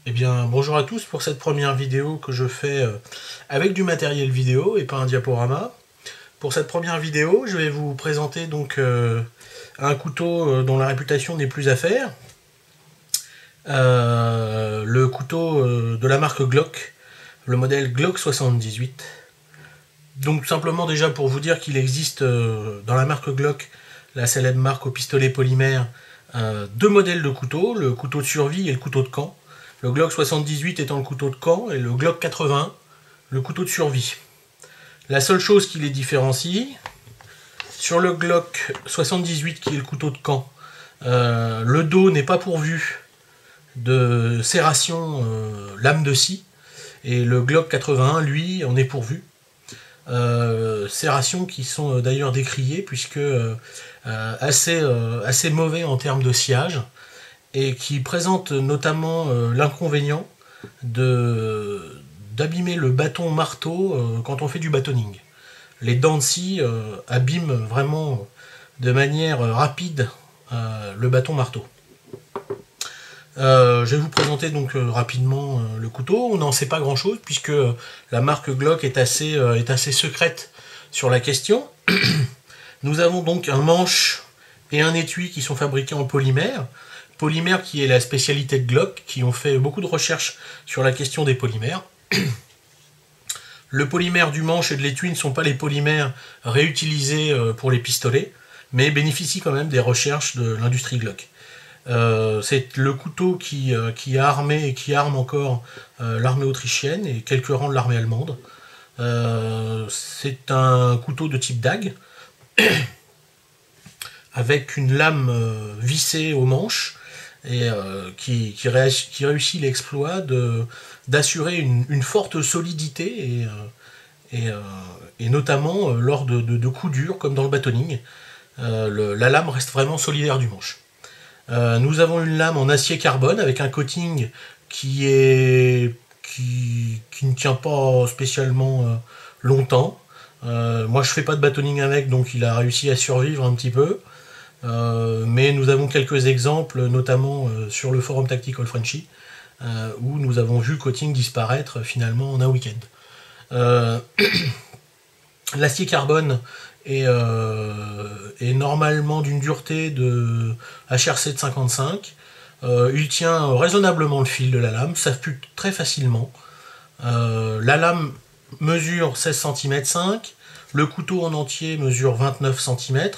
Eh bien, bonjour à tous pour cette première vidéo que je fais avec du matériel vidéo et pas un diaporama. Pour cette première vidéo, je vais vous présenter donc un couteau dont la réputation n'est plus à faire. Le couteau de la marque Glock, le modèle Glock 78. Donc simplement déjà pour vous dire qu'il existe dans la marque Glock, la célèbre marque au pistolet polymère, deux modèles de couteaux, le couteau de survie et le couteau de camp. Le Glock 78 étant le couteau de camp et le Glock 80 le couteau de survie. La seule chose qui les différencie, sur le Glock 78 qui est le couteau de camp, le dos n'est pas pourvu de serration lame de scie et le Glock 81 lui en est pourvu. Serrations qui sont d'ailleurs décriées puisque assez mauvais en termes de sciage et qui présentent notamment l'inconvénient d'abîmer le bâton marteau quand on fait du bâtonning. Les dents de scie abîment vraiment de manière rapide le bâton marteau. Je vais vous présenter donc rapidement le couteau. On n'en sait pas grand chose puisque la marque Glock est assez secrète sur la question. Nous avons donc un manche et un étui qui sont fabriqués en polymère. Polymère qui est la spécialité de Glock, qui ont fait beaucoup de recherches sur la question des polymères. Le polymère du manche et de l'étui ne sont pas les polymères réutilisés pour les pistolets, mais bénéficient quand même des recherches de l'industrie Glock. C'est le couteau qui a armé et qui arme encore l'armée autrichienne et quelques rangs de l'armée allemande. C'est un couteau de type dague, avec une lame vissée au manche, et qui réussit l'exploit d'assurer une forte solidité, et notamment lors de coups durs, comme dans le bâtonning. La lame reste vraiment solidaire du manche. Nous avons une lame en acier carbone avec un coating qui ne tient pas spécialement longtemps. Moi je fais pas de bâtonning avec, donc il a réussi à survivre un petit peu. Mais nous avons quelques exemples, notamment sur le forum Tactical Frenchy, où nous avons vu coating disparaître finalement en un week-end. L'acier carbone est normalement d'une dureté de HRC de 55. Il tient raisonnablement le fil de la lame, ça pue très facilement. La lame mesure 16 cm 5, le couteau en entier mesure 29 cm.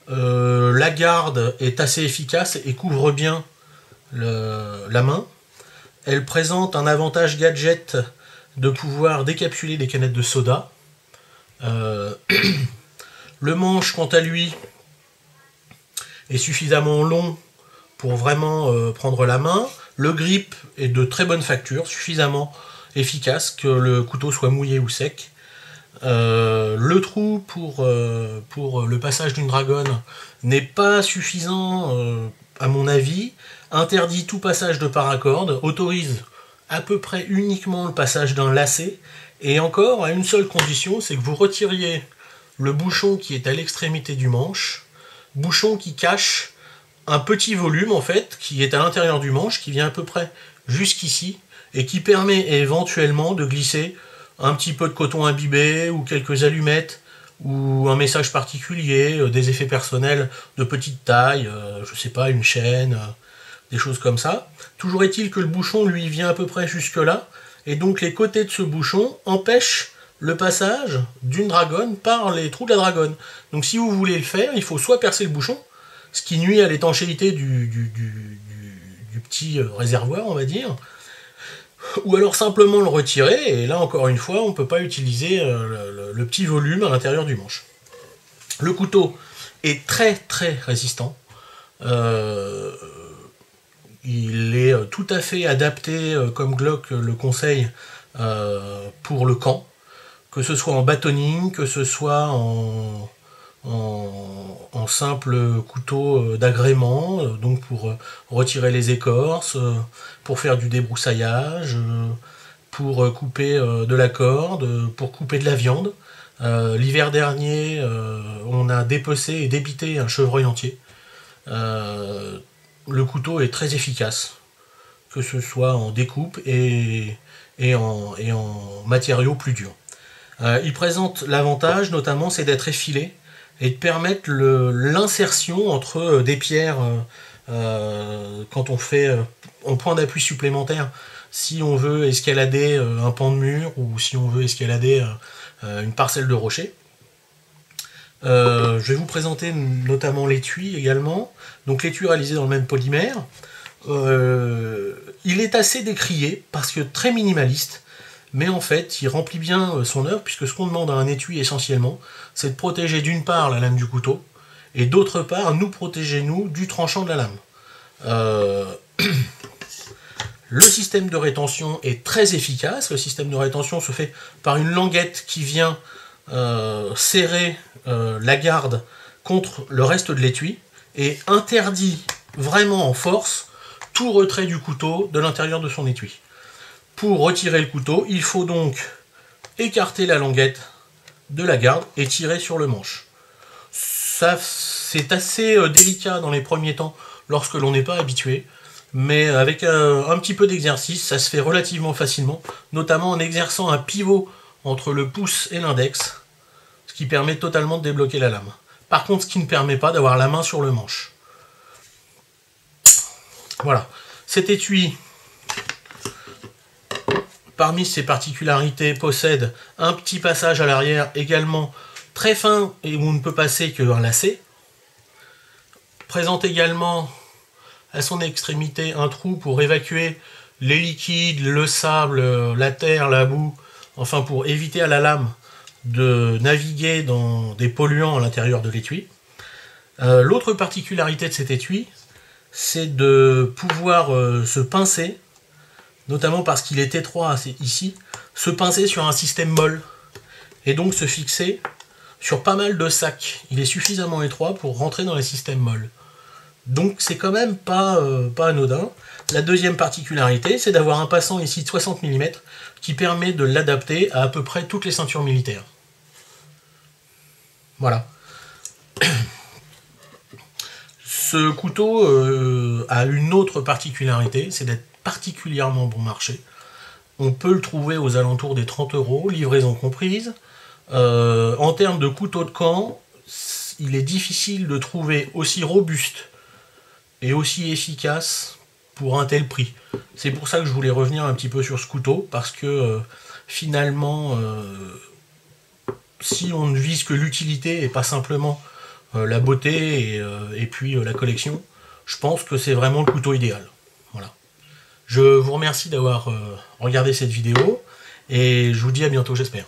La garde est assez efficace et couvre bien la main. Elle présente un avantage gadget de pouvoir décapsuler des canettes de soda. Le manche, quant à lui, est suffisamment long pour vraiment prendre la main. Le grip est de très bonne facture, suffisamment efficace que le couteau soit mouillé ou sec. Le trou pour le passage d'une dragonne n'est pas suffisant à mon avis, interdit tout passage de paracorde, autorise à peu près uniquement le passage d'un lacet, et encore à une seule condition, c'est que vous retiriez le bouchon qui est à l'extrémité du manche, bouchon qui cache un petit volume en fait, qui est à l'intérieur du manche, qui vient à peu près jusqu'ici, et qui permet éventuellement de glisser un petit peu de coton imbibé, ou quelques allumettes, ou un message particulier, des effets personnels de petite taille, je sais pas, une chaîne, des choses comme ça. Toujours est-il que le bouchon, lui, vient à peu près jusque là, et donc les côtés de ce bouchon empêchent le passage d'une dragonne par les trous de la dragonne. Donc si vous voulez le faire, il faut soit percer le bouchon, ce qui nuit à l'étanchéité du petit réservoir, on va dire, ou alors simplement le retirer, et là encore une fois, on ne peut pas utiliser le petit volume à l'intérieur du manche. Le couteau est très très résistant. Il est tout à fait adapté, comme Glock le conseille, pour le camp, que ce soit en bâtonning, que ce soit en simple couteau d'agrément, donc pour retirer les écorces, pour faire du débroussaillage, pour couper de la corde, pour couper de la viande. L'hiver dernier, on a dépecé et débité un chevreuil entier. Le couteau est très efficace, que ce soit en découpe et en matériaux plus durs. Il présente l'avantage notamment, c'est d'être effilé et de permettre l'insertion entre des pierres quand on fait en point d'appui supplémentaire, si on veut escalader un pan de mur ou si on veut escalader une parcelle de rocher. Je vais vous présenter notamment l'étui également. Donc l'étui réalisé dans le même polymère. Il est assez décrié parce que très minimaliste, mais en fait il remplit bien son œuvre, puisque ce qu'on demande à un étui essentiellement, c'est de protéger d'une part la lame du couteau, et d'autre part nous protéger nous du tranchant de la lame. Le système de rétention est très efficace. Le système de rétention se fait par une languette qui vient serrer la garde contre le reste de l'étui et interdit vraiment en force tout retrait du couteau de l'intérieur de son étui. Pour retirer le couteau, il faut donc écarter la languette de la garde et tirer sur le manche. Ça, c'est assez délicat dans les premiers temps lorsque l'on n'est pas habitué, mais avec un petit peu d'exercice, ça se fait relativement facilement, notamment en exerçant un pivot entre le pouce et l'index, ce qui permet totalement de débloquer la lame. Par contre, ce qui ne permet pas d'avoir la main sur le manche. Voilà. Cet étui, parmi ses particularités, possède un petit passage à l'arrière également très fin et où on ne peut passer qu'un lacet. Présente également à son extrémité un trou pour évacuer les liquides, le sable, la terre, la boue, enfin pour éviter à la lame de naviguer dans des polluants à l'intérieur de l'étui. L'autre particularité de cet étui, c'est de pouvoir se pincer, notamment parce qu'il est étroit ici, se pincer sur un système molle, et donc se fixer sur pas mal de sacs. Il est suffisamment étroit pour rentrer dans les systèmes molles. Donc c'est quand même pas anodin. La deuxième particularité, c'est d'avoir un passant ici de 60 mm qui permet de l'adapter à peu près toutes les ceintures militaires. Voilà. Ce couteau a une autre particularité, c'est d'être particulièrement bon marché. On peut le trouver aux alentours des 30 €, livraison comprise. En termes de couteau de camp, il est difficile de trouver aussi robuste et aussi efficace pour un tel prix. C'est pour ça que je voulais revenir un petit peu sur ce couteau, parce que finalement, si on ne vise que l'utilité et pas simplement la beauté et puis la collection, je pense que c'est vraiment le couteau idéal. Voilà. Je vous remercie d'avoir regardé cette vidéo et je vous dis à bientôt, j'espère.